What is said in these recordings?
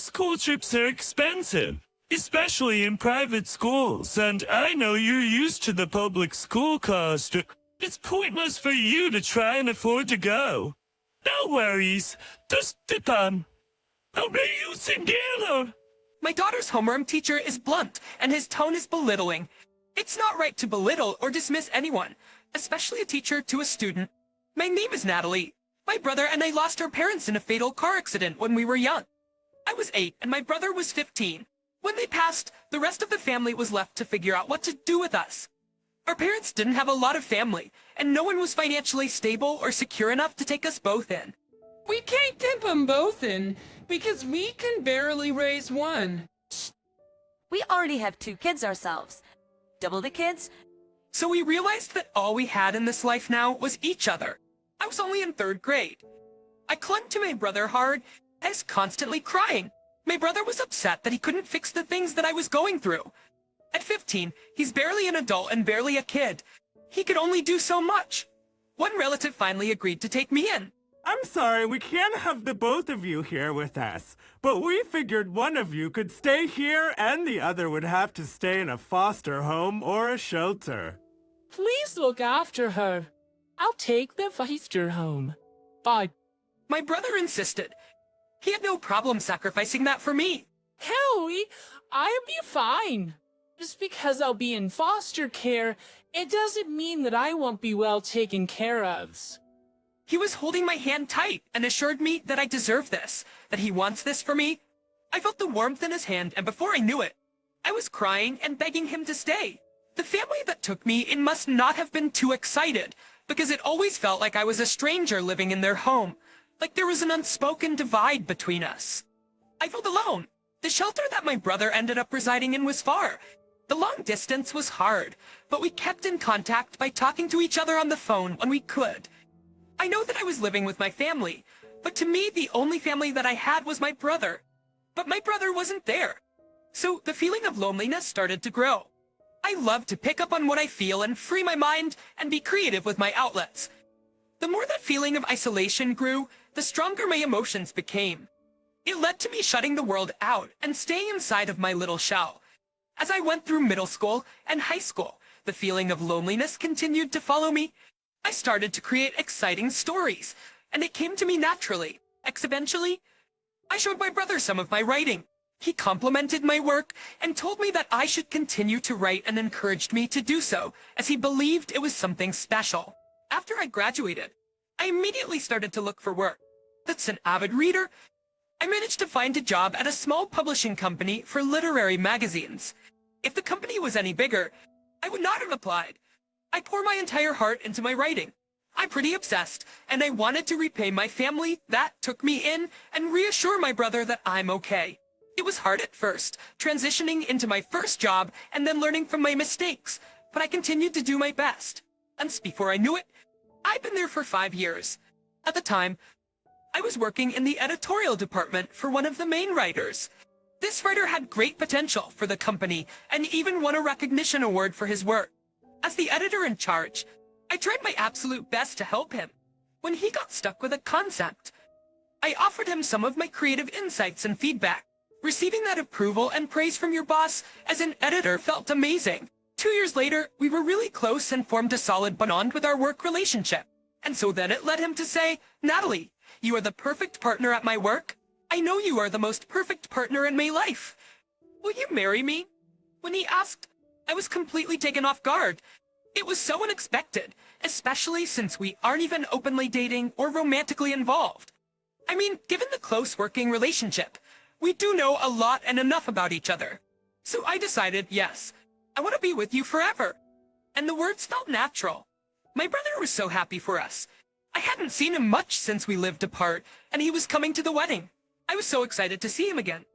school trips are expensive, especially in private schools, and I know you're used to the public school cost. It's pointless for you to try and afford to go. No worries. Just I'll be using dinner. My daughter's homeroom teacher is blunt, and his tone is belittling. It's not right to belittle or dismiss anyone, especially a teacher to a student. My name is Natalie. My brother and I lost our parents in a fatal car accident when we were young. I was 8 and my brother was 15. When they passed, the rest of the family was left to figure out what to do with us. Our parents didn't have a lot of family, and no one was financially stable or secure enough to take us both in. We can't keep them both in, because we can barely raise one. We already have 2 kids ourselves. Double the kids? So we realized that all we had in this life now was each other. I was only in 3rd grade. I clung to my brother hard. I was constantly crying. My brother was upset that he couldn't fix the things that I was going through. At 15, he's barely an adult and barely a kid. He could only do so much. One relative finally agreed to take me in. I'm sorry, we can't have the both of you here with us, but we figured one of you could stay here and the other would have to stay in a foster home or a shelter. Please look after her. I'll take the foster home. Bye. My brother insisted. He had no problem sacrificing that for me. Howie, I'll be fine. Just because I'll be in foster care, it doesn't mean that I won't be well taken care of. He was holding my hand tight and assured me that I deserve this, that he wants this for me. I felt the warmth in his hand, and before I knew it, I was crying and begging him to stay. The family that took me in must not have been too excited, because it always felt like I was a stranger living in their home, like there was an unspoken divide between us. I felt alone. The shelter that my brother ended up residing in was far. The long distance was hard, but we kept in contact by talking to each other on the phone when we could. I know that I was living with my family, but to me the only family that I had was my brother. But my brother wasn't there. So the feeling of loneliness started to grow. I love to pick up on what I feel and free my mind and be creative with my outlets. The more that feeling of isolation grew, the stronger my emotions became. It led to me shutting the world out and staying inside of my little shell. As I went through middle school and high school, the feeling of loneliness continued to follow me. I started to create exciting stories, and it came to me naturally. Exponentially, I showed my brother some of my writing. He complimented my work and told me that I should continue to write and encouraged me to do so, as he believed it was something special. After I graduated, I immediately started to look for work. That's an avid reader. I managed to find a job at a small publishing company for literary magazines. If the company was any bigger, I would not have applied. I pour my entire heart into my writing. I'm pretty obsessed, and I wanted to repay my family that took me in and reassure my brother that I'm okay. It was hard at first, transitioning into my first job and then learning from my mistakes, but I continued to do my best. And before I knew it, I'd been there for 5 years. At the time, I was working in the editorial department for one of the main writers. This writer had great potential for the company and even won a recognition award for his work. As the editor in charge, I tried my absolute best to help him. When he got stuck with a concept, I offered him some of my creative insights and feedback. Receiving that approval and praise from your boss as an editor felt amazing. 2 years later, we were really close and formed a solid bond with our work relationship. And so then it led him to say, "Natalie, you are the perfect partner at my work. I know you are the most perfect partner in my life. Will you marry me?" When he asked, I was completely taken off guard. It was so unexpected, especially since we aren't even openly dating or romantically involved. I mean, given the close working relationship, we do know a lot and enough about each other. So I decided, yes, I want to be with you forever. And the words felt natural. My brother was so happy for us. I hadn't seen him much since we lived apart, and he was coming to the wedding. I was so excited to see him again.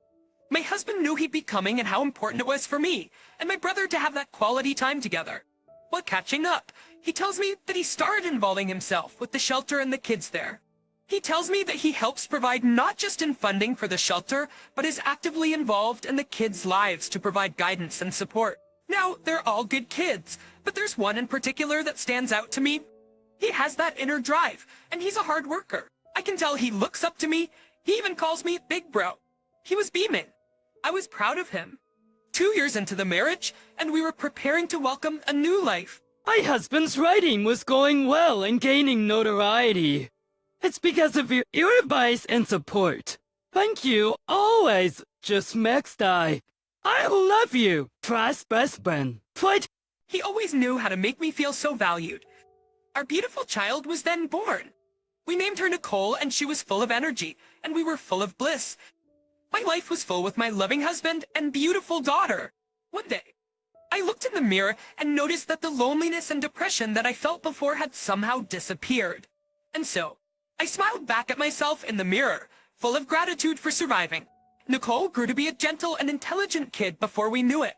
My husband knew he'd be coming and how important it was for me and my brother to have that quality time together. While catching up, he tells me that he started involving himself with the shelter and the kids there. He tells me that he helps provide not just in funding for the shelter, but is actively involved in the kids' lives to provide guidance and support. Now, they're all good kids, but there's one in particular that stands out to me. He has that inner drive, and he's a hard worker. I can tell he looks up to me. He even calls me Big Bro. He was beaming. I was proud of him. 2 years into the marriage, and we were preparing to welcome a new life. My husband's writing was going well and gaining notoriety. It's because of your advice and support. Thank you, always, just Max die. I love you, trust best friend. Fight. He always knew how to make me feel so valued. Our beautiful child was then born. We named her Nicole, and she was full of energy, and we were full of bliss. My life was full with my loving husband and beautiful daughter. One day, I looked in the mirror and noticed that the loneliness and depression that I felt before had somehow disappeared. And so, I smiled back at myself in the mirror, full of gratitude for surviving. Nicole grew to be a gentle and intelligent kid before we knew it.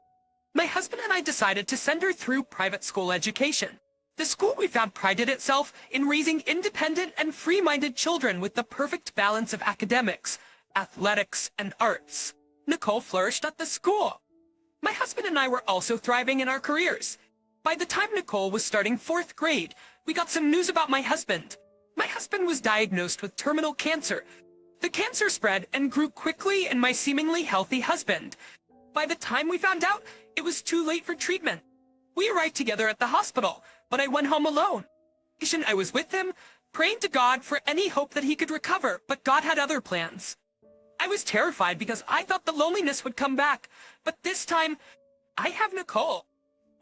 My husband and I decided to send her through private school education. The school we found prided itself in raising independent and free-minded children with the perfect balance of academics, athletics, and arts. Nicole flourished at the school. My husband and I were also thriving in our careers. By the time Nicole was starting 4th grade, we got some news about my husband. My husband was diagnosed with terminal cancer. The cancer spread and grew quickly in my seemingly healthy husband. By the time we found out, it was too late for treatment. We arrived together at the hospital, but I went home alone. I was with him, praying to God for any hope that he could recover, but God had other plans. I was terrified because I thought the loneliness would come back, but this time, I have Nicole.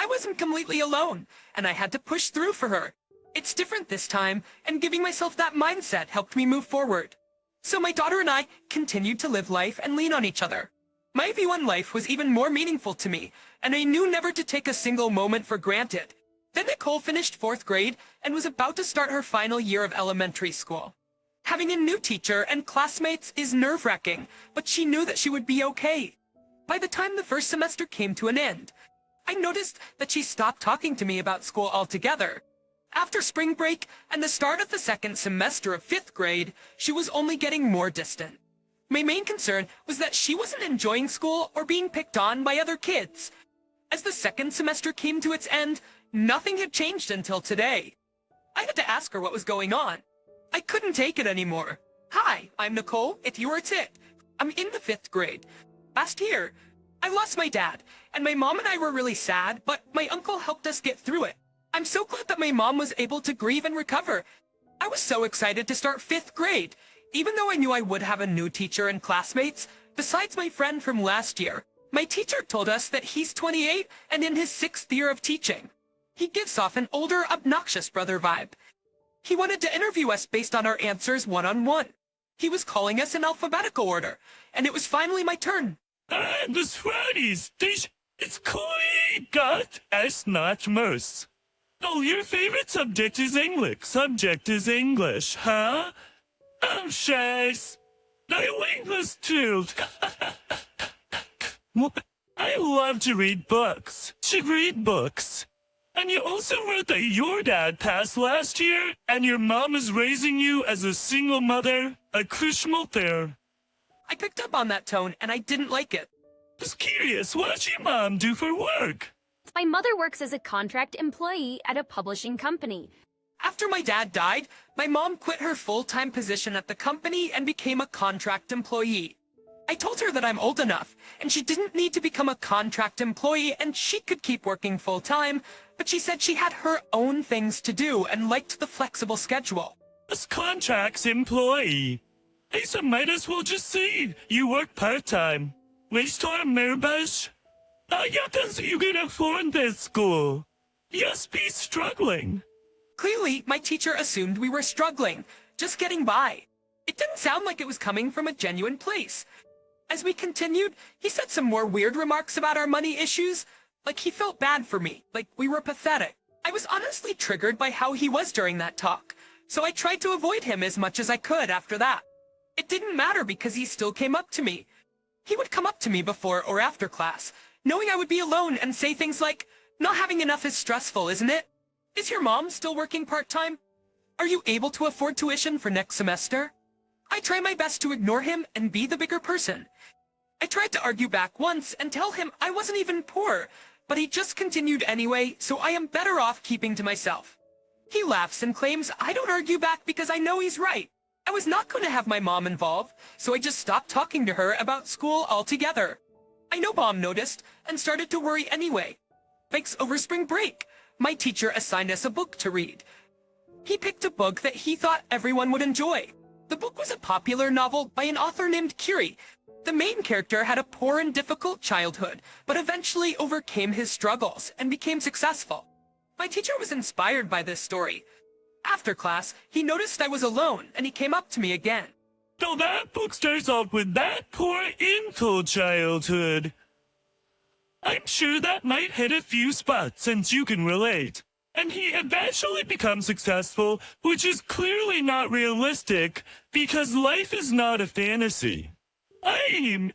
I wasn't completely alone, and I had to push through for her. It's different this time, and giving myself that mindset helped me move forward. So my daughter and I continued to live life and lean on each other. My V1 life was even more meaningful to me, and I knew never to take a single moment for granted. Then Nicole finished 4th grade and was about to start her final year of elementary school. Having a new teacher and classmates is nerve-wracking, but she knew that she would be okay. By the time the first semester came to an end, I noticed that she stopped talking to me about school altogether. After spring break and the start of the 2nd semester of 5th grade, she was only getting more distant. My main concern was that she wasn't enjoying school or being picked on by other kids. As the 2nd semester came to its end, nothing had changed until today. I had to ask her what was going on. I couldn't take it anymore. Hi, I'm Nicole, it's it. I'm in the 5th grade. Last year, I lost my dad, and my mom and I were really sad, but my uncle helped us get through it. I'm so glad that my mom was able to grieve and recover. I was so excited to start 5th grade, even though I knew I would have a new teacher and classmates. Besides my friend from last year, my teacher told us that he's 28 and in his 6th year of teaching. He gives off an older, obnoxious brother vibe. He wanted to interview us based on our answers one-on-one. He was calling us in alphabetical order, and it was finally my turn. The Swadies, it's quite got as not most. Oh, your favorite subject is English, huh? Oh, shares. I English too. I love to read books. And you also wrote that your dad passed last year, and your mom is raising you as a single mother, a crucial there. I picked up on that tone, and I didn't like it. Just curious, what does your mom do for work? My mother works as a contract employee at a publishing company. After my dad died, my mom quit her full-time position at the company and became a contract employee. I told her that I'm old enough, and she didn't need to become a contract employee and she could keep working full-time, but she said she had her own things to do and liked the flexible schedule. As contracts employee. Hey, so might as well just say you work part-time. Waste time, Mirbash. Jag kan se you can afford this school. Yes, be struggling. Clearly, my teacher assumed we were struggling, just getting by. It didn't sound like it was coming from a genuine place. As we continued, he said some more weird remarks about our money issues, like he felt bad for me, like we were pathetic. I was honestly triggered by how he was during that talk, so I tried to avoid him as much as I could after that. It didn't matter because he still came up to me. He would come up to me before or after class, knowing I would be alone and say things like, "Not having enough is stressful, isn't it? Is your mom still working part-time? Are you able to afford tuition for next semester?" I try my best to ignore him and be the bigger person. I tried to argue back once and tell him I wasn't even poor, but he just continued anyway, so I am better off keeping to myself. He laughs and claims I don't argue back because I know he's right. I was not going to have my mom involved, so I just stopped talking to her about school altogether. I know Mom noticed and started to worry anyway. Thanks over spring break, my teacher assigned us a book to read. He picked a book that he thought everyone would enjoy. The book was a popular novel by an author named Kiri. The main character had a poor and difficult childhood, but eventually overcame his struggles and became successful. My teacher was inspired by this story. After class, he noticed I was alone, and he came up to me again. So that book starts off with that poor infant childhood. I'm sure that might hit a few spots since you can relate. And he eventually becomes successful, which is clearly not realistic, because life is not a fantasy.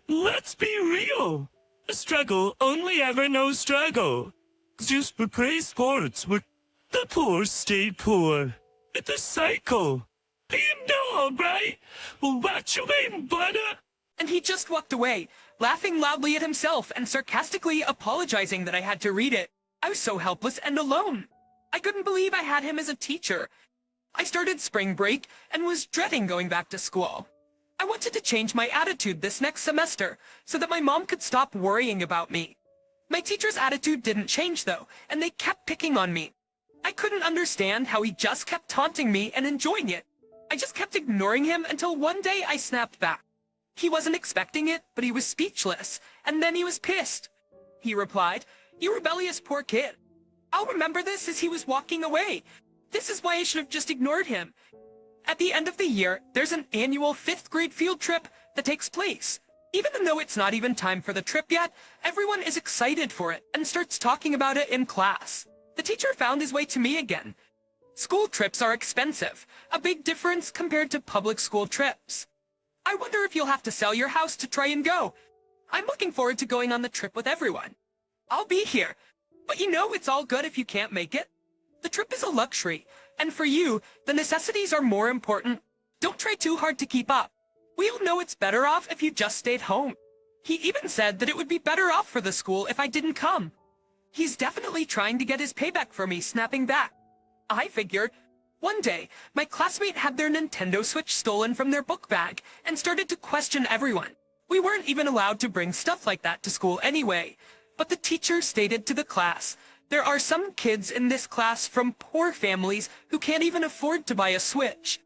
Let's be real. A struggle only ever knows struggle. Just play sports where the poor stay poor. It's a cycle. You know, alright? Well, what you mean, butter? And he just walked away, laughing loudly at himself and sarcastically apologizing that I had to read it. I was so helpless and alone. I couldn't believe I had him as a teacher. I started spring break and was dreading going back to school. I wanted to change my attitude this next semester so that my mom could stop worrying about me. My teacher's attitude didn't change though, and they kept picking on me. I couldn't understand how he just kept taunting me and enjoying it. I just kept ignoring him until one day I snapped back. He wasn't expecting it, but he was speechless, and then he was pissed. He replied, "You rebellious poor kid. I'll remember this as he was walking away. This is why I should have just ignored him." At the end of the year, there's an annual 5th grade field trip that takes place. Even though it's not even time for the trip yet, everyone is excited for it and starts talking about it in class. The teacher found his way to me again. School trips are expensive, a big difference compared to public school trips. I wonder if you'll have to sell your house to try and go. I'm looking forward to going on the trip with everyone. I'll be here, but you know it's all good if you can't make it. The trip is a luxury, and for you, the necessities are more important. Don't try too hard to keep up. We all know it's better off if you just stayed home. He even said that it would be better off for the school if I didn't come. He's definitely trying to get his payback for me snapping back. I figured, one day, my classmate had their Nintendo Switch stolen from their book bag and started to question everyone. We weren't even allowed to bring stuff like that to school anyway. But the teacher stated to the class, "There are some kids in this class from poor families who can't even afford to buy a Switch."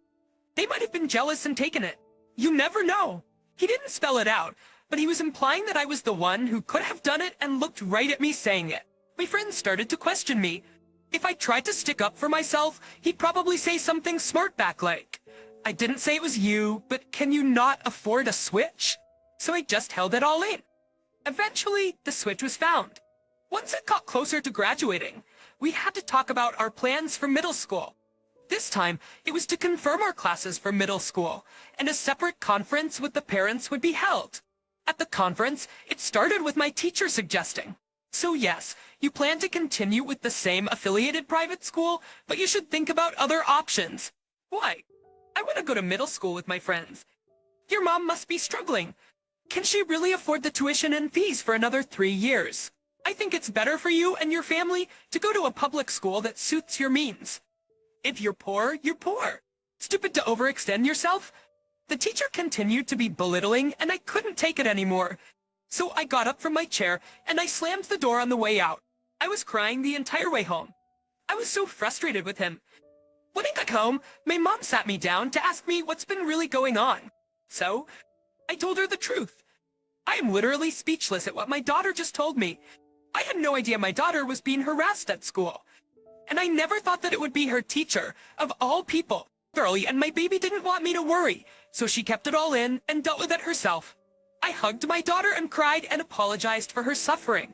They might have been jealous and taken it. You never know. He didn't spell it out, but he was implying that I was the one who could have done it and looked right at me saying it. My friends started to question me. If I tried to stick up for myself, he'd probably say something smart back like, "I didn't say it was you, but can you not afford a Switch?" So I just held it all in. Eventually, the Switch was found. Once it got closer to graduating, we had to talk about our plans for middle school. This time, it was to confirm our classes for middle school, and a separate conference with the parents would be held. At the conference, it started with my teacher suggesting, "So yes, you plan to continue with the same affiliated private school, but you should think about other options." Why? I want to go to middle school with my friends. Your mom must be struggling. Can she really afford the tuition and fees for another 3 years? I think it's better for you and your family to go to a public school that suits your means. If you're poor, you're poor. Stupid to overextend yourself? The teacher continued to be belittling, and I couldn't take it anymore. So I got up from my chair, and I slammed the door on the way out. I was crying the entire way home. I was so frustrated with him. When I got home, my mom sat me down to ask me what's been really going on. So, I told her the truth. I am literally speechless at what my daughter just told me. I had no idea my daughter was being harassed at school. And I never thought that it would be her teacher, of all people. Thoroughly, and my baby didn't want me to worry, so she kept it all in and dealt with it herself. I hugged my daughter and cried and apologized for her suffering.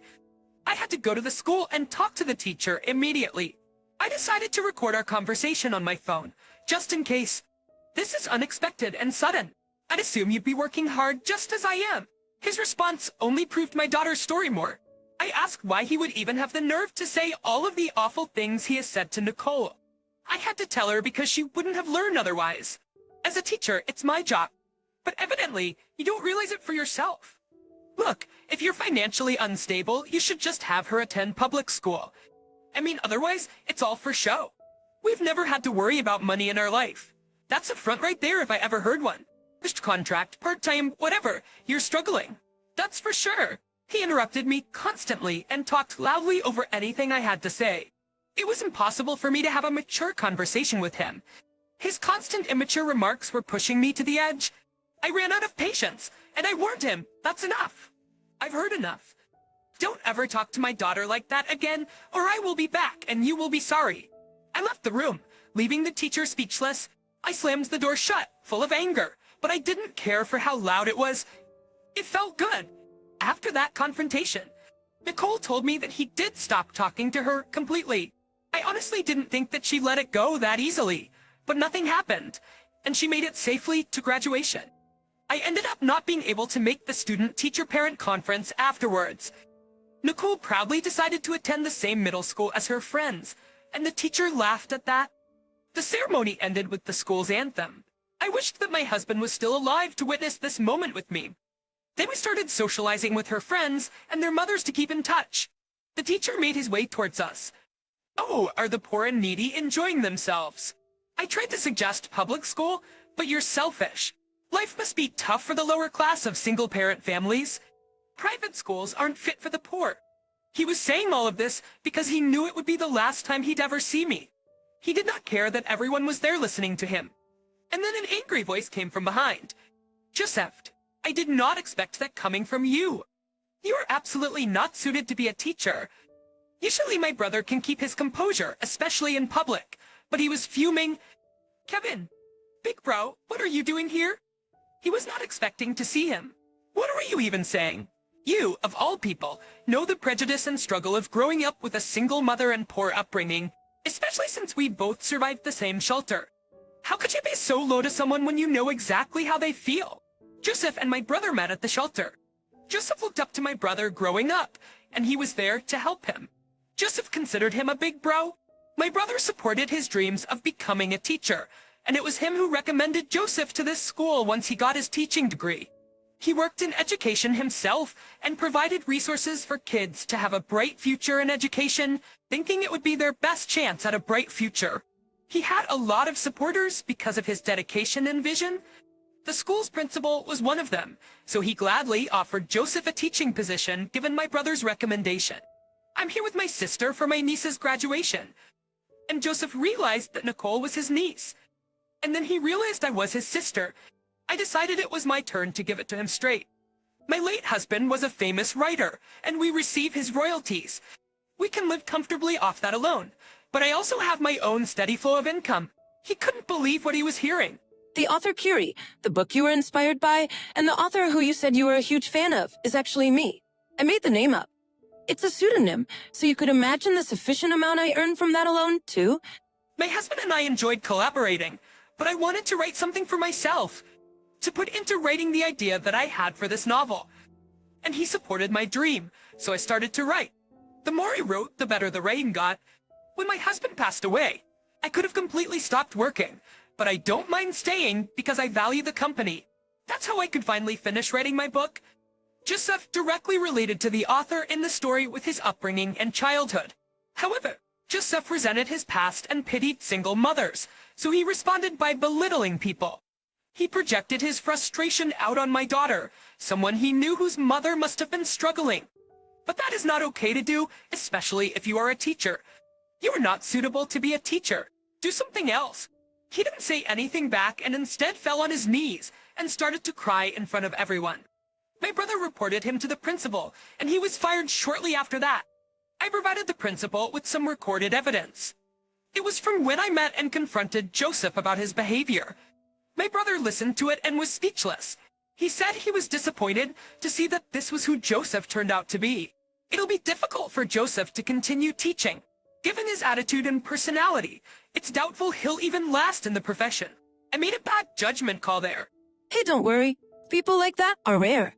I had to go to the school and talk to the teacher immediately. I decided to record our conversation on my phone, just in case. This is unexpected and sudden. I'd assume you'd be working hard just as I am. His response only proved my daughter's story more. I asked why he would even have the nerve to say all of the awful things he has said to Nicole. I had to tell her because she wouldn't have learned otherwise. As a teacher, it's my job. But evidently, you don't realize it for yourself. Look, if you're financially unstable, you should just have her attend public school. I mean, otherwise, it's all for show. We've never had to worry about money in our life. That's a front right there if I ever heard one. Just contract, part-time, whatever. You're struggling. That's for sure. He interrupted me constantly and talked loudly over anything I had to say. It was impossible for me to have a mature conversation with him. His constant immature remarks were pushing me to the edge. I ran out of patience, and I warned him, that's enough. I've heard enough. Don't ever talk to my daughter like that again, or I will be back and you will be sorry. I left the room, leaving the teacher speechless. I slammed the door shut, full of anger, but I didn't care for how loud it was. It felt good. After that confrontation, Nicole told me that he did stop talking to her completely. I honestly didn't think that she let it go that easily, but nothing happened, and she made it safely to graduation. I ended up not being able to make the student-teacher-parent conference afterwards. Nicole proudly decided to attend the same middle school as her friends, and the teacher laughed at that. The ceremony ended with the school's anthem. I wished that my husband was still alive to witness this moment with me. Then we started socializing with her friends and their mothers to keep in touch. The teacher made his way towards us. Oh, are the poor and needy enjoying themselves? I tried to suggest public school, but you're selfish. Life must be tough for the lower class of single-parent families. Private schools aren't fit for the poor. He was saying all of this because he knew it would be the last time he'd ever see me. He did not care that everyone was there listening to him. And then an angry voice came from behind. Joseph, I did not expect that coming from you. You are absolutely not suited to be a teacher. Usually my brother can keep his composure, especially in public, but he was fuming. Kevin, big bro, what are you doing here? He was not expecting to see him. What were you even saying? You, of all people, know the prejudice and struggle of growing up with a single mother and poor upbringing, especially since we both survived the same shelter. How could you be so low to someone when you know exactly how they feel? Joseph and my brother met at the shelter. Joseph looked up to my brother growing up, and he was there to help him. Joseph considered him a big bro. My brother supported his dreams of becoming a teacher, and it was him who recommended Joseph to this school once he got his teaching degree. He worked in education himself and provided resources for kids to have a bright future in education, thinking it would be their best chance at a bright future. He had a lot of supporters because of his dedication and vision. The school's principal was one of them, so he gladly offered Joseph a teaching position given my brother's recommendation. I'm here with my sister for my niece's graduation. And Joseph realized that Nicole was his niece. And then he realized I was his sister. I decided it was my turn to give it to him straight. My late husband was a famous writer, and we receive his royalties. We can live comfortably off that alone, but I also have my own steady flow of income. He couldn't believe what he was hearing. The author Curie, the book you were inspired by, and the author who you said you were a huge fan of, is actually me. I made the name up. It's a pseudonym, so you could imagine the sufficient amount I earned from that alone, too. My husband and I enjoyed collaborating, but I wanted to write something for myself, to put into writing the idea that I had for this novel. And he supported my dream, so I started to write. The more I wrote, the better the writing got. When my husband passed away, I could have completely stopped working, but I don't mind staying because I value the company. That's how I could finally finish writing my book. Joseph directly related to the author in the story with his upbringing and childhood. However, Joseph resented his past and pitied single mothers, so he responded by belittling people. He projected his frustration out on my daughter, someone he knew whose mother must have been struggling. But that is not okay to do, especially if you are a teacher. You are not suitable to be a teacher. Do something else. He didn't say anything back and instead fell on his knees and started to cry in front of everyone. My brother reported him to the principal, and he was fired shortly after that. I provided the principal with some recorded evidence. It was from when I met and confronted Joseph about his behavior. My brother listened to it and was speechless. He said he was disappointed to see that this was who Joseph turned out to be. It'll be difficult for Joseph to continue teaching. Given his attitude and personality, it's doubtful he'll even last in the profession. I made a bad judgment call there. Hey, don't worry. People like that are rare.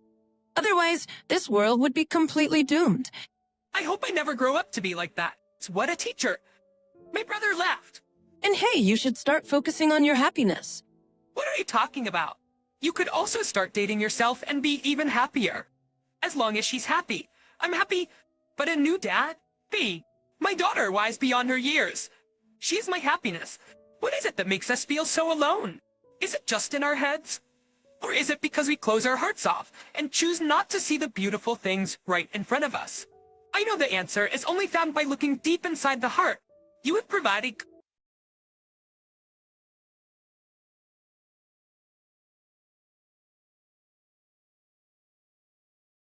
Otherwise, this world would be completely doomed. I hope I never grow up to be like that. What a teacher. My brother laughed. And hey, you should start focusing on your happiness. What are you talking about? You could also start dating yourself and be even happier. As long as she's happy. I'm happy, but a new dad? My daughter wise beyond her years. She is my happiness, What is it that makes us feel so alone? Is it just in our heads? Or is it because we close our hearts off and choose not to see the beautiful things right in front of us? I know the answer is only found by looking deep inside the heart. You have provided